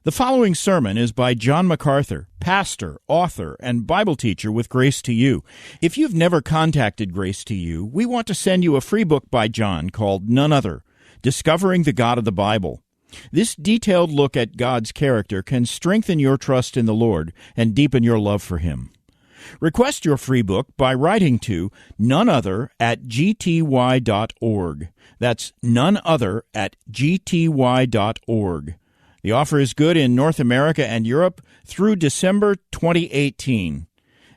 The following sermon is by John MacArthur, pastor, author, and Bible teacher with Grace to You. If you've never contacted Grace to You, we want to send you a free book by John called None Other, Discovering the God of the Bible. This detailed look at God's character can strengthen your trust in the Lord and deepen your love for Him. Request your free book by writing to noneother@gty.org. That's noneother@gty.org. The offer is good in North America and Europe through December 2018.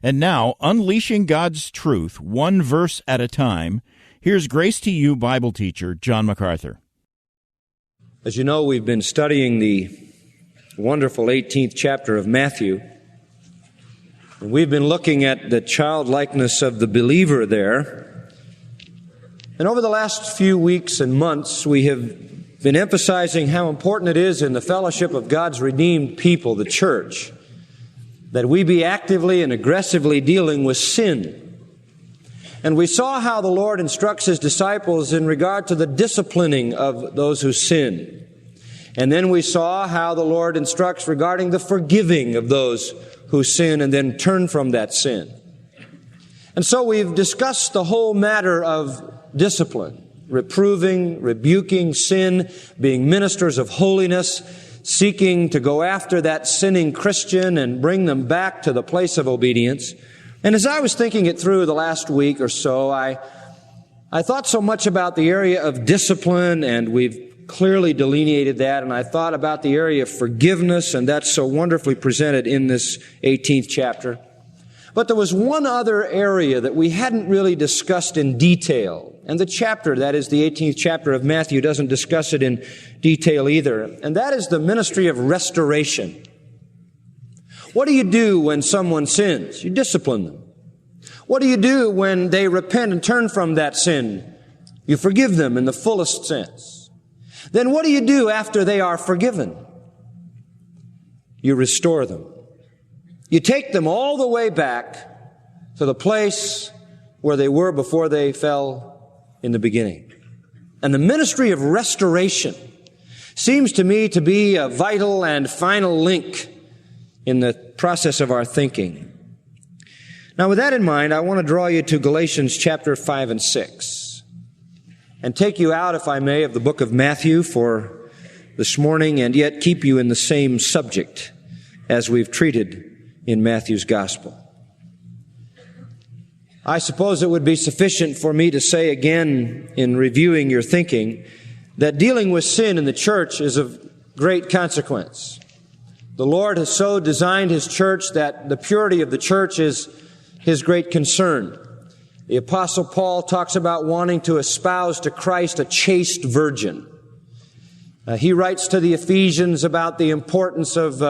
And now, unleashing God's truth one verse at a time, here's Grace to You Bible teacher John MacArthur. As you know, we've been studying the wonderful 18th chapter of Matthew. And we've been looking at the childlikeness of the believer there. And over the last few weeks and months, we have been emphasizing how important it is in the fellowship of God's redeemed people, the church, that we be actively and aggressively dealing with sin. And we saw how the Lord instructs His disciples in regard to the disciplining of those who sin. And then we saw how the Lord instructs regarding the forgiving of those who sin and then turn from that sin. And so we've discussed the whole matter of discipline. Reproving, rebuking sin, being ministers of holiness, seeking to go after that sinning Christian and bring them back to the place of obedience. And as I was thinking it through the last week or so, I thought so much about the area of discipline, and we've clearly delineated that, and I thought about the area of forgiveness, and that's so wonderfully presented in this 18th chapter. But there was one other area that we hadn't really discussed in detail. And the chapter, that is the 18th chapter of Matthew, doesn't discuss it in detail either. And that is the ministry of restoration. What do you do when someone sins? You discipline them. What do you do when they repent and turn from that sin? You forgive them in the fullest sense. Then what do you do after they are forgiven? You restore them. You take them all the way back to the place where they were before they fell in the beginning. And the ministry of restoration seems to me to be a vital and final link in the process of our thinking. Now, with that in mind, I want to draw you to Galatians chapter 5 and 6 and take you out, if I may, of the book of Matthew for this morning, and yet keep you in the same subject as we've treated in Matthew's gospel. I suppose it would be sufficient for me to say again, in reviewing your thinking, that dealing with sin in the church is of great consequence. The Lord has so designed His church that the purity of the church is His great concern. The Apostle Paul talks about wanting to espouse to Christ a chaste virgin. He writes to the Ephesians about the importance of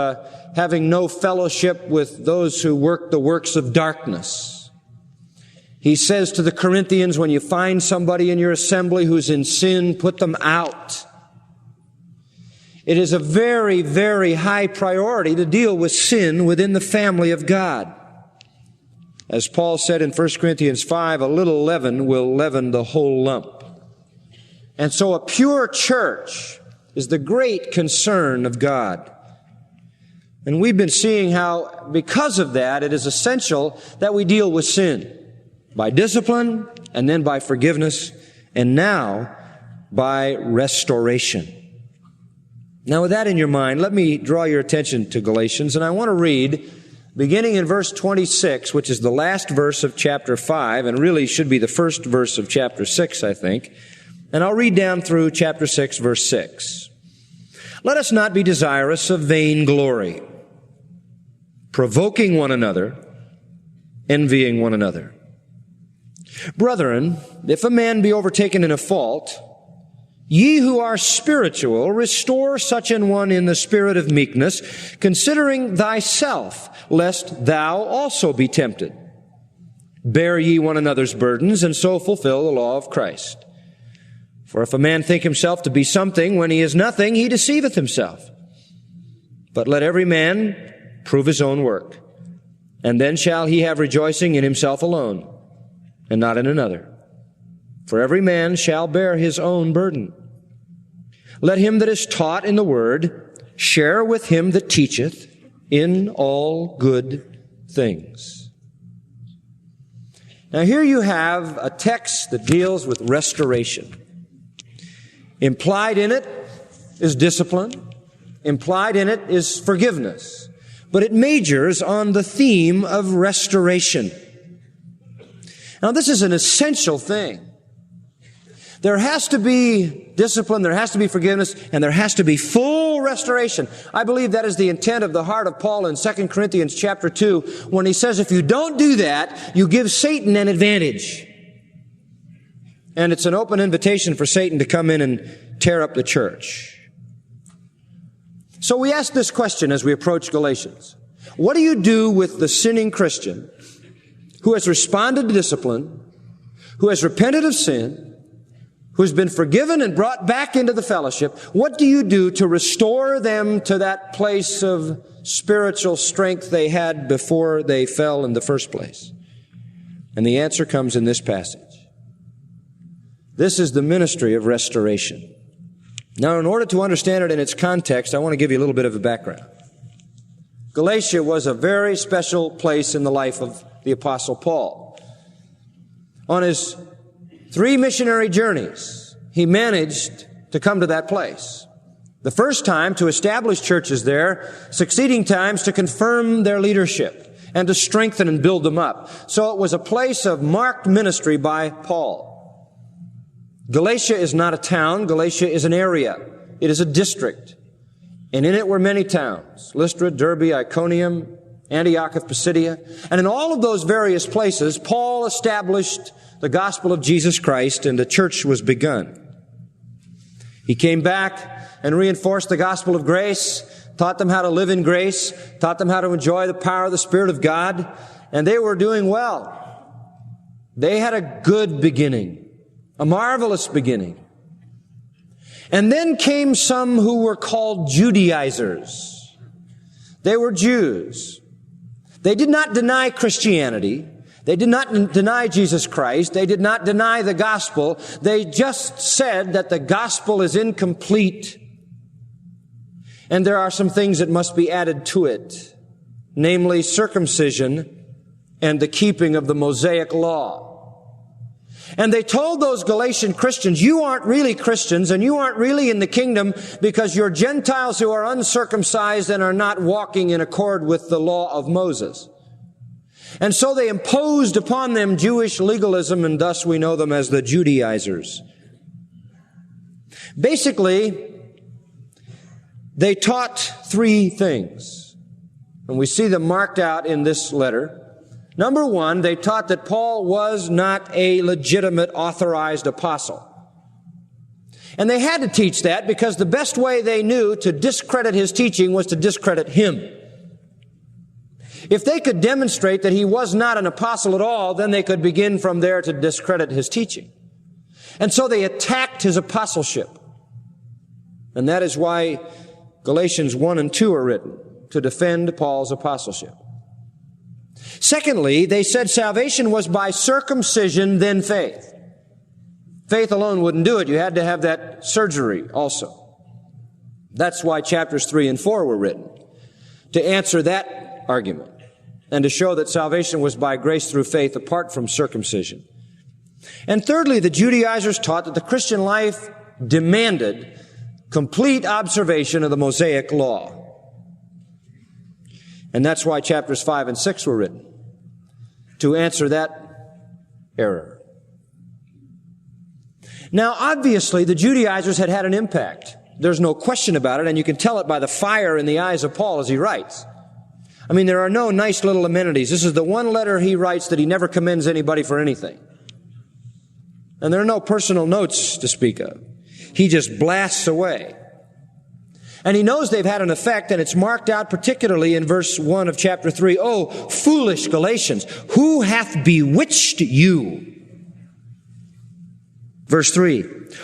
having no fellowship with those who work the works of darkness. He says to the Corinthians, when you find somebody in your assembly who's in sin, put them out. It is a very, very high priority to deal with sin within the family of God. As Paul said in 1 Corinthians 5, a little leaven will leaven the whole lump. And so a pure church is the great concern of God. And we've been seeing how, because of that, it is essential that we deal with sin by discipline, and then by forgiveness, and now by restoration. Now, with that in your mind, let me draw your attention to Galatians, and I want to read, beginning in verse 26, which is the last verse of chapter 5, and really should be the first verse of chapter 6, I think. And I'll read down through chapter 6, verse 6. Let us not be desirous of vain glory, provoking one another, envying one another. Brethren, if a man be overtaken in a fault, ye who are spiritual, restore such an one in the spirit of meekness, considering thyself, lest thou also be tempted. Bear ye one another's burdens, and so fulfill the law of Christ. For if a man think himself to be something when he is nothing, he deceiveth himself. But let every man prove his own work, and then shall he have rejoicing in himself alone, and not in another. For every man shall bear his own burden. Let him that is taught in the word share with him that teacheth in all good things. Now here you have a text that deals with restoration. Implied in it is discipline. Implied in it is forgiveness. But it majors on the theme of restoration. Now this is an essential thing. There has to be discipline, there has to be forgiveness, and there has to be full restoration. I believe that is the intent of the heart of Paul in 2 Corinthians chapter 2, when he says if you don't do that, you give Satan an advantage. And it's an open invitation for Satan to come in and tear up the church. So we ask this question as we approach Galatians. What do you do with the sinning Christian who has responded to discipline, who has repented of sin, who has been forgiven and brought back into the fellowship? What do you do to restore them to that place of spiritual strength they had before they fell in the first place? And the answer comes in this passage. This is the ministry of restoration. Now, in order to understand it in its context, I want to give you a little bit of a background. Galatia was a very special place in the life of the Apostle Paul. On his 3 missionary journeys, he managed to come to that place. The first time to establish churches there, succeeding times to confirm their leadership and to strengthen and build them up. So it was a place of marked ministry by Paul. Galatia is not a town. Galatia is an area. It is a district. And in it were many towns: Lystra, Derbe, Iconium, Antioch of Pisidia. And in all of those various places, Paul established the gospel of Jesus Christ, and the church was begun. He came back and reinforced the gospel of grace, taught them how to live in grace, taught them how to enjoy the power of the Spirit of God, and they were doing well. They had a good beginning, a marvelous beginning. And then came some who were called Judaizers. They were Jews. They did not deny Christianity. They did not deny Jesus Christ. They did not deny the gospel. They just said that the gospel is incomplete and there are some things that must be added to it, namely circumcision and the keeping of the Mosaic law. And they told those Galatian Christians, you aren't really Christians and you aren't really in the kingdom because you're Gentiles who are uncircumcised and are not walking in accord with the law of Moses. And so they imposed upon them Jewish legalism, and thus we know them as the Judaizers. Basically, they taught 3 things, and we see them marked out in this letter. Number 1, they taught that Paul was not a legitimate authorized apostle. And they had to teach that because the best way they knew to discredit his teaching was to discredit him. If they could demonstrate that he was not an apostle at all, then they could begin from there to discredit his teaching. And so they attacked his apostleship. And that is why Galatians 1 and 2 are written, to defend Paul's apostleship. Secondly, they said salvation was by circumcision, then faith. Faith alone wouldn't do it. You had to have that surgery also. That's why chapters 3 and 4 were written, to answer that argument and to show that salvation was by grace through faith apart from circumcision. And thirdly, the Judaizers taught that the Christian life demanded complete observation of the Mosaic law. And that's why chapters 5 and 6 were written, to answer that error. Now, obviously, the Judaizers had had an impact. There's no question about it, and you can tell it by the fire in the eyes of Paul as he writes. I mean, there are no nice little amenities. This is the one letter he writes that he never commends anybody for anything. And there are no personal notes to speak of. He just blasts away. And he knows they've had an effect, and it's marked out particularly in verse 1 of chapter 3. Oh, foolish Galatians, who hath bewitched you? Verse 3,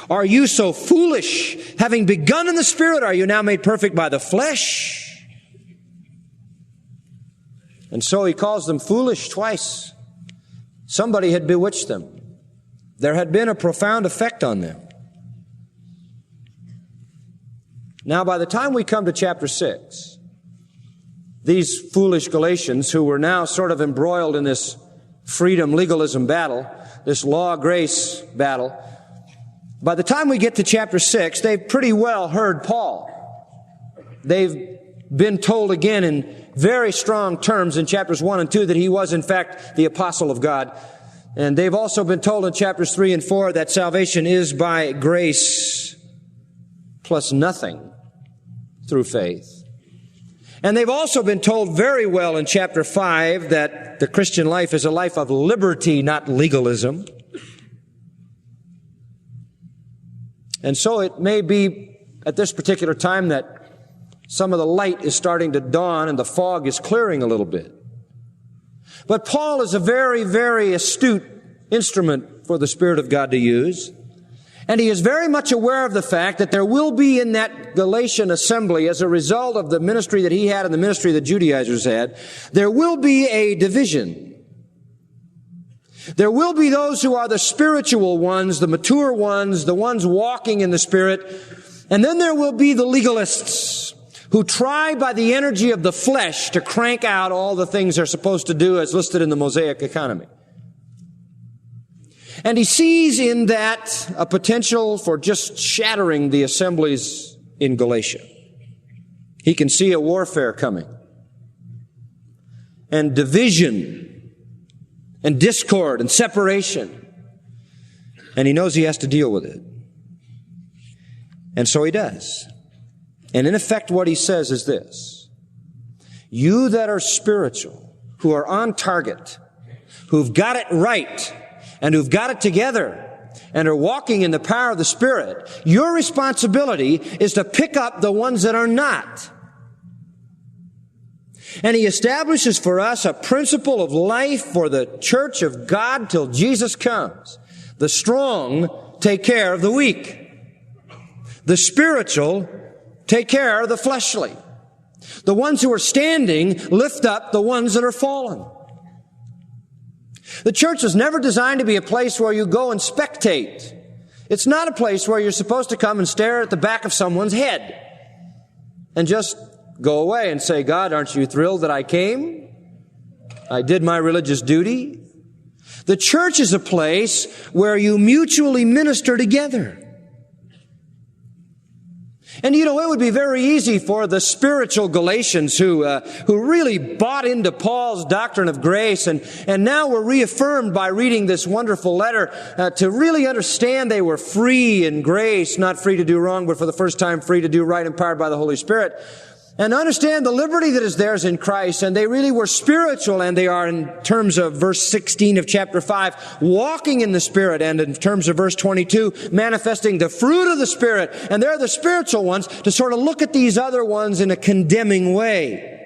are you so foolish? Having begun in the Spirit, are you now made perfect by the flesh? And so he calls them foolish twice. Somebody had bewitched them. There had been a profound effect on them. Now, by the time we come to chapter 6, these foolish Galatians, who were now sort of embroiled in this freedom-legalism battle, this law-grace battle, by the time we get to chapter 6, they've pretty well heard Paul. They've been told again in very strong terms in chapters 1 and 2 that he was, in fact, the apostle of God. And they've also been told in chapters 3 and 4 that salvation is by grace plus nothing through faith. And they've also been told very well in chapter 5 that the Christian life is a life of liberty, not legalism. And so it may be at this particular time that some of the light is starting to dawn and the fog is clearing a little bit. But Paul is a very, very astute instrument for the Spirit of God to use. And he is very much aware of the fact that there will be in that Galatian assembly, as a result of the ministry that he had and the ministry the Judaizers had, there will be a division. There will be those who are the spiritual ones, the mature ones, the ones walking in the Spirit. And then there will be the legalists who try by the energy of the flesh to crank out all the things they're supposed to do as listed in the Mosaic economy. And he sees in that a potential for just shattering the assemblies in Galatia. He can see a warfare coming, and division, and discord, and separation. And he knows he has to deal with it. And so he does. And in effect, what he says is this: you that are spiritual, who are on target, who've got it right, and who've got it together, and are walking in the power of the Spirit, your responsibility is to pick up the ones that are not. And he establishes for us a principle of life for the church of God till Jesus comes. The strong take care of the weak. The spiritual take care of the fleshly. The ones who are standing lift up the ones that are fallen. The church is never designed to be a place where you go and spectate. It's not a place where you're supposed to come and stare at the back of someone's head and just go away and say, God, aren't you thrilled that I came? I did my religious duty. The church is a place where you mutually minister together. And you know, it would be very easy for the spiritual Galatians who really bought into Paul's doctrine of grace and now were reaffirmed by reading this wonderful letter to really understand they were free in grace, not free to do wrong, but for the first time free to do right, empowered by the Holy Spirit. And understand the liberty that is theirs in Christ. And they really were spiritual, and they are, in terms of verse 16 of chapter 5, walking in the Spirit, and in terms of verse 22, manifesting the fruit of the Spirit. And they're the spiritual ones to sort of look at these other ones in a condemning way.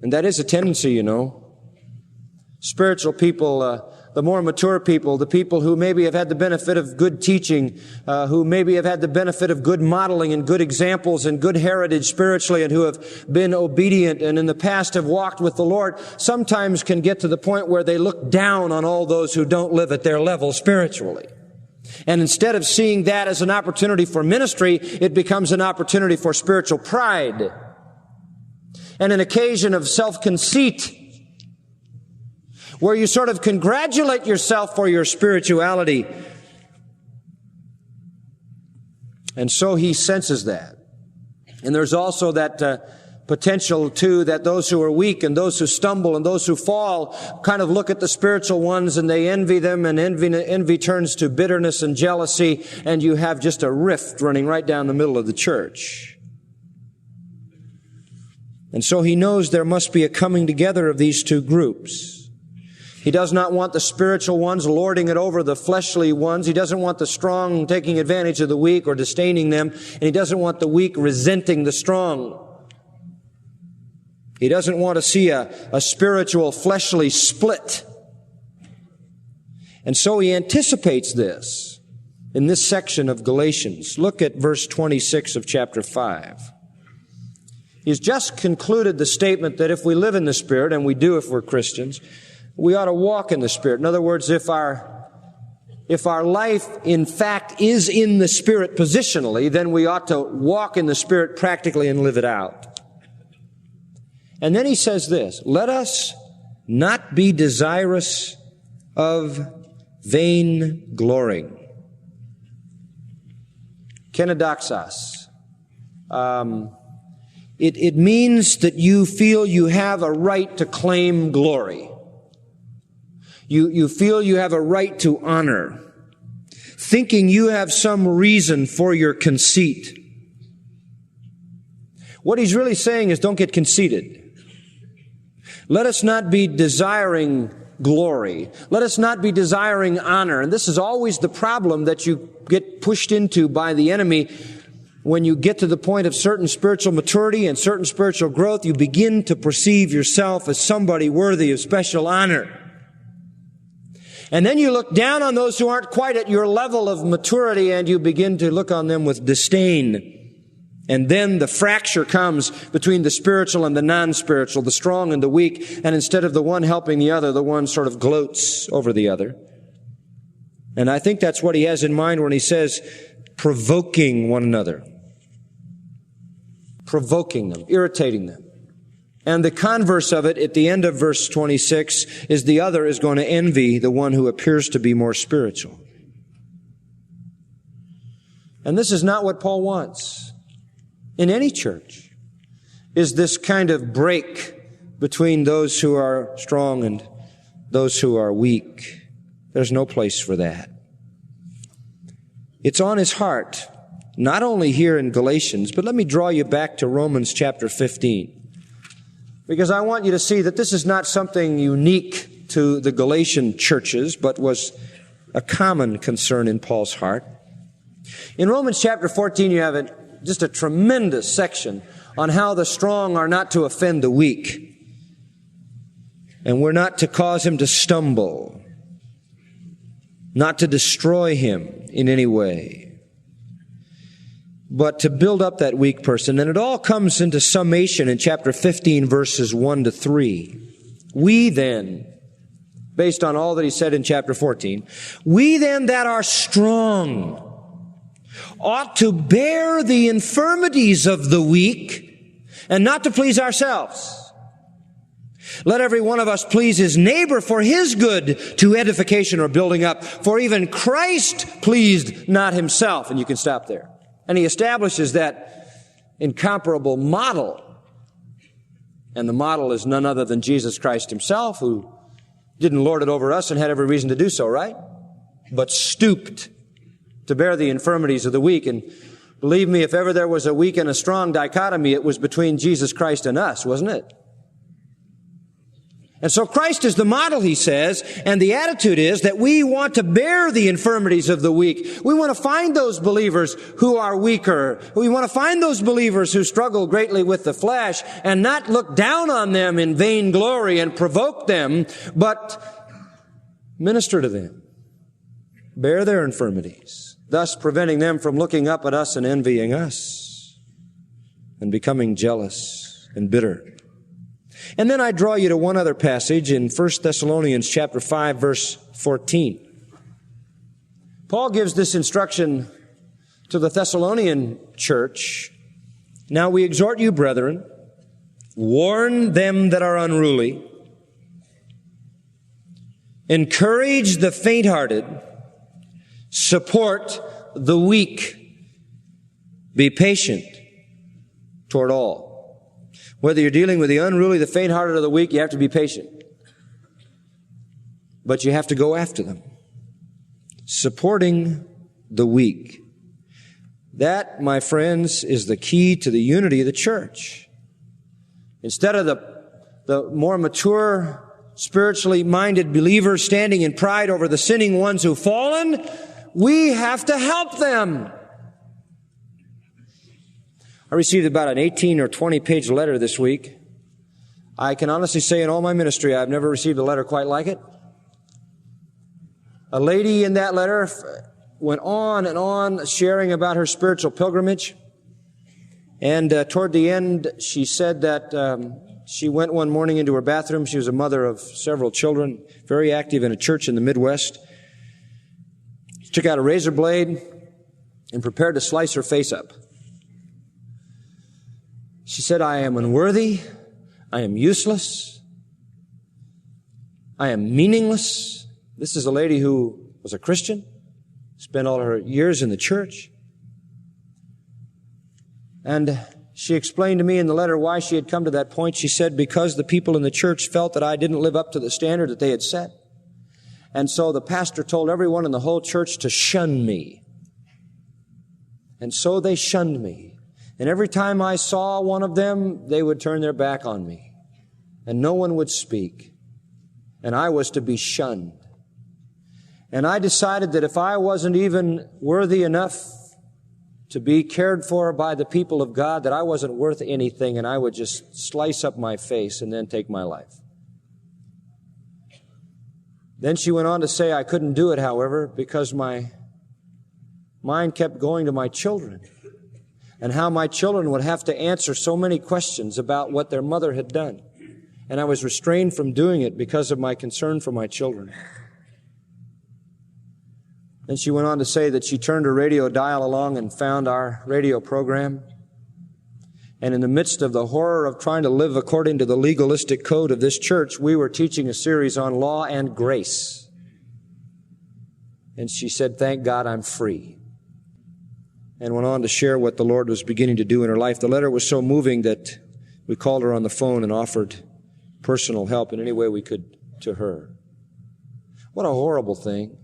And that is a tendency, you know. Spiritual people, the more mature people, the people who maybe have had the benefit of good teaching, who maybe have had the benefit of good modeling and good examples and good heritage spiritually, and who have been obedient and in the past have walked with the Lord, sometimes can get to the point where they look down on all those who don't live at their level spiritually. And instead of seeing that as an opportunity for ministry, it becomes an opportunity for spiritual pride and an occasion of self-conceit, where you sort of congratulate yourself for your spirituality. And so he senses that. And there's also that potential, too, that those who are weak and those who stumble and those who fall kind of look at the spiritual ones and they envy them, and envy turns to bitterness and jealousy, and you have just a rift running right down the middle of the church. And so he knows there must be a coming together of these two groups. He does not want the spiritual ones lording it over the fleshly ones. He doesn't want the strong taking advantage of the weak or disdaining them. And he doesn't want the weak resenting the strong. He doesn't want to see a spiritual fleshly split. And so he anticipates this in this section of Galatians. Look at verse 26 of chapter 5. He's just concluded the statement that if we live in the Spirit, and we do if we're Christians, we ought to walk in the Spirit. In other words, if our If our life, in fact, is in the Spirit positionally, then we ought to walk in the Spirit practically and live it out. And then he says this, let us not be desirous of vain glorying. Kenodoxos. It means that you feel you have a right to claim glory. You feel you have a right to honor, thinking you have some reason for your conceit. What he's really saying is don't get conceited. Let us not be desiring glory. Let us not be desiring honor. And this is always the problem that you get pushed into by the enemy. When you get to the point of certain spiritual maturity and certain spiritual growth, you begin to perceive yourself as somebody worthy of special honor. And then you look down on those who aren't quite at your level of maturity, and you begin to look on them with disdain. And then the fracture comes between the spiritual and the non-spiritual, the strong and the weak, and instead of the one helping the other, the one sort of gloats over the other. And I think that's what he has in mind when he says, provoking one another. Provoking them, irritating them. And the converse of it at the end of verse 26 is the other is going to envy the one who appears to be more spiritual. And this is not what Paul wants in any church, is this kind of break between those who are strong and those who are weak. There's no place for that. It's on his heart, not only here in Galatians, but let me draw you back to Romans chapter 15. Because I want you to see that this is not something unique to the Galatian churches, but was a common concern in Paul's heart. In Romans chapter 14, you have just a tremendous section on how the strong are not to offend the weak. And we're not to cause him to stumble, not to destroy him in any way, but to build up that weak person. And it all comes into summation in chapter 15, verses 1 to 3. We then, based on all that he said in chapter 14, we then that are strong ought to bear the infirmities of the weak and not to please ourselves. Let every one of us please his neighbor for his good to edification or building up. For even Christ pleased not himself. And you can stop there. And he establishes that incomparable model. And the model is none other than Jesus Christ himself, who didn't lord it over us and had every reason to do so, right? But stooped to bear the infirmities of the weak. And believe me, if ever there was a weak and a strong dichotomy, it was between Jesus Christ and us, wasn't it? And so Christ is the model, he says, and the attitude is that we want to bear the infirmities of the weak. We want to find those believers who are weaker. We want to find those believers who struggle greatly with the flesh and not look down on them in vain glory and provoke them, but minister to them. Bear their infirmities, thus preventing them from looking up at us and envying us and becoming jealous and bitter. And then I draw you to one other passage in 1 Thessalonians chapter 5, verse 14. Paul gives this instruction to the Thessalonian church. Now we exhort you, brethren, warn them that are unruly, encourage the faint-hearted, support the weak, be patient toward all. Whether you're dealing with the unruly, the faint-hearted, or the weak, you have to be patient. But you have to go after them. Supporting the weak. That, my friends, is the key to the unity of the church. Instead of the more mature, spiritually minded believers standing in pride over the sinning ones who've fallen, we have to help them. I received about an 18 or 20 page letter this week. I can honestly say in all my ministry, I've never received a letter quite like it. A lady in that letter went on and on sharing about her spiritual pilgrimage. And toward the end, she said that she went one morning into her bathroom. She was a mother of several children, very active in a church in the Midwest. took out a razor blade and prepared to slice her face up. She said, I am unworthy. I am useless. I am meaningless. This is a lady who was a Christian, spent all her years in the church. And she explained to me in the letter why she had come to that point. She said, because the people in the church felt that I didn't live up to the standard that they had set. And so the pastor told everyone in the whole church to shun me. And so they shunned me. And every time I saw one of them, they would turn their back on me. And no one would speak. And I was to be shunned. And I decided that if I wasn't even worthy enough to be cared for by the people of God, that I wasn't worth anything, and I would just slice up my face and then take my life. Then she went on to say I couldn't do it, however, because my mind kept going to my children and how my children would have to answer so many questions about what their mother had done. And I was restrained from doing it because of my concern for my children. Then she went on to say that she turned her radio dial along and found our radio program. And in the midst of the horror of trying to live according to the legalistic code of this church, we were teaching a series on law and grace. And she said, thank God I'm free. And went on to share what the Lord was beginning to do in her life. The letter was so moving that we called her on the phone and offered personal help in any way we could to her. What a horrible thing.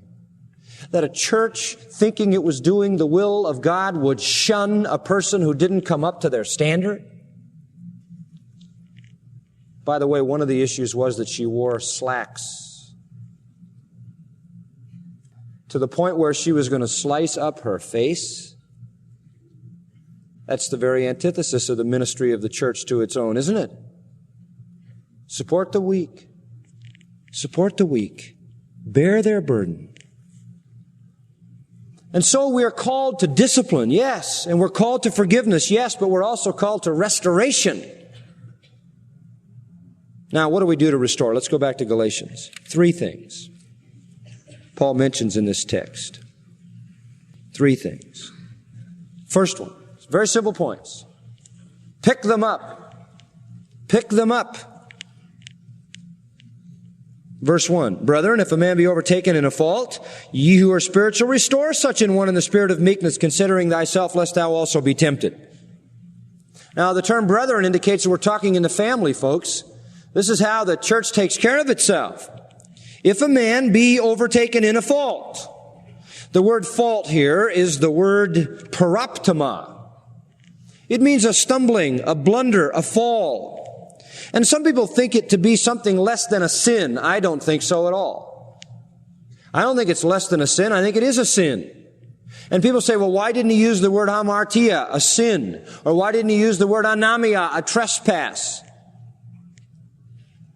That a church, thinking it was doing the will of God, would shun a person who didn't come up to their standard. By the way, one of the issues was that she wore slacks to the point where she was going to slice up her face. That's the very antithesis of the ministry of the church to its own, isn't it? Support the weak. Support the weak. Bear their burden. And so we are called to discipline, yes, and we're called to forgiveness, yes, but we're also called to restoration. Now, what do we do to restore? Let's go back to Galatians. 3 things Paul mentions in this text. 3 things. First one, very simple points. Pick them up. Pick them up. Verse 1, brethren, if a man be overtaken in a fault, ye who are spiritual, restore such an one in the spirit of meekness, considering thyself, lest thou also be tempted. Now, the term brethren indicates that we're talking in the family, folks. This is how the church takes care of itself. If a man be overtaken in a fault. The word fault here is the word paraptoma. It means a stumbling, a blunder, a fall. And some people think it to be something less than a sin. I don't think so at all. I don't think it's less than a sin. I think it is a sin. And people say, well, why didn't he use the word hamartia, a sin? Or why didn't he use the word anamia, a trespass?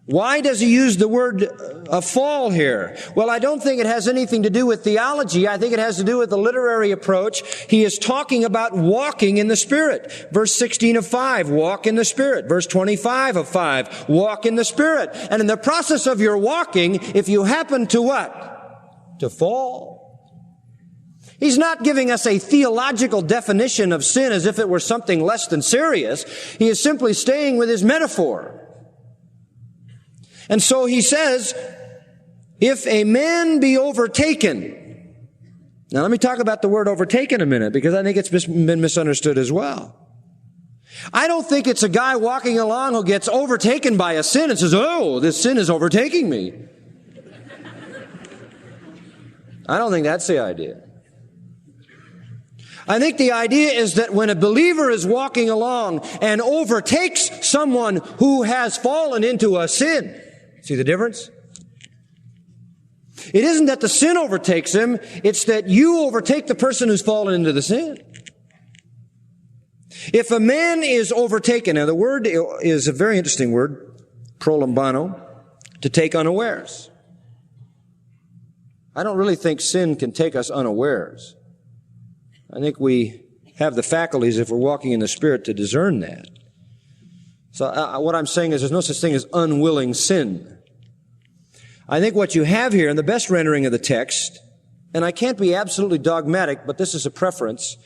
Why does he use the word a fall here? Well, I don't think it has anything to do with theology. I think it has to do with the literary approach. He is talking about walking in the Spirit. Verse 16 of 5, walk in the Spirit. Verse 25 of 5, walk in the Spirit. And in the process of your walking, if you happen to what? To fall. He's not giving us a theological definition of sin as if it were something less than serious. He is simply staying with his metaphor. And so he says, if a man be overtaken. Now let me talk about the word overtaken a minute, because I think it's been misunderstood as well. I don't think it's a guy walking along who gets overtaken by a sin and says, oh, this sin is overtaking me. I don't think that's the idea. I think the idea is that when a believer is walking along and overtakes someone who has fallen into a sin, see the difference? It isn't that the sin overtakes him, it's that you overtake the person who's fallen into the sin. If a man is overtaken, now the word is a very interesting word, prolambano, to take unawares. I don't really think sin can take us unawares. I think we have the faculties, if we're walking in the Spirit, to discern that. So what I'm saying is there's no such thing as unwilling sin. I think what you have here, in the best rendering of the text, and I can't be absolutely dogmatic, but this is a preference,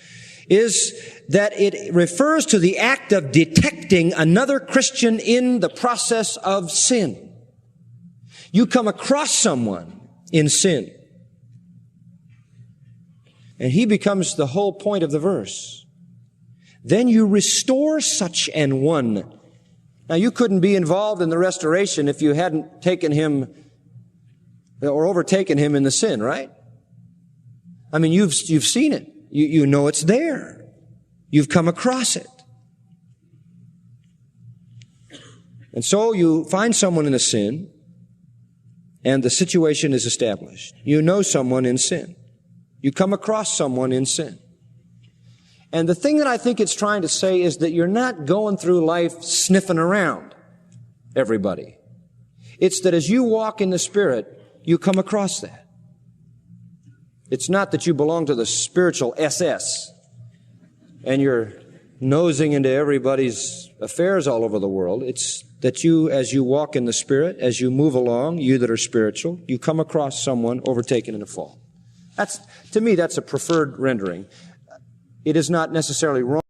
is that it refers to the act of detecting another Christian in the process of sin. You come across someone in sin, and he becomes the whole point of the verse. Then you restore such an one. Now, you couldn't be involved in the restoration if you hadn't taken him or overtaken him in the sin, right? I mean, you've seen it. You know it's there. You've come across it. And so you find someone in a sin, and the situation is established. You know someone in sin. You come across someone in sin. And the thing that I think it's trying to say is that you're not going through life sniffing around everybody. It's that as you walk in the Spirit, you come across that. It's not that you belong to the spiritual SS and you're nosing into everybody's affairs all over the world. It's that you, as you walk in the Spirit, as you move along, you that are spiritual, you come across someone overtaken in a fault. To me, that's a preferred rendering. It is not necessarily wrong.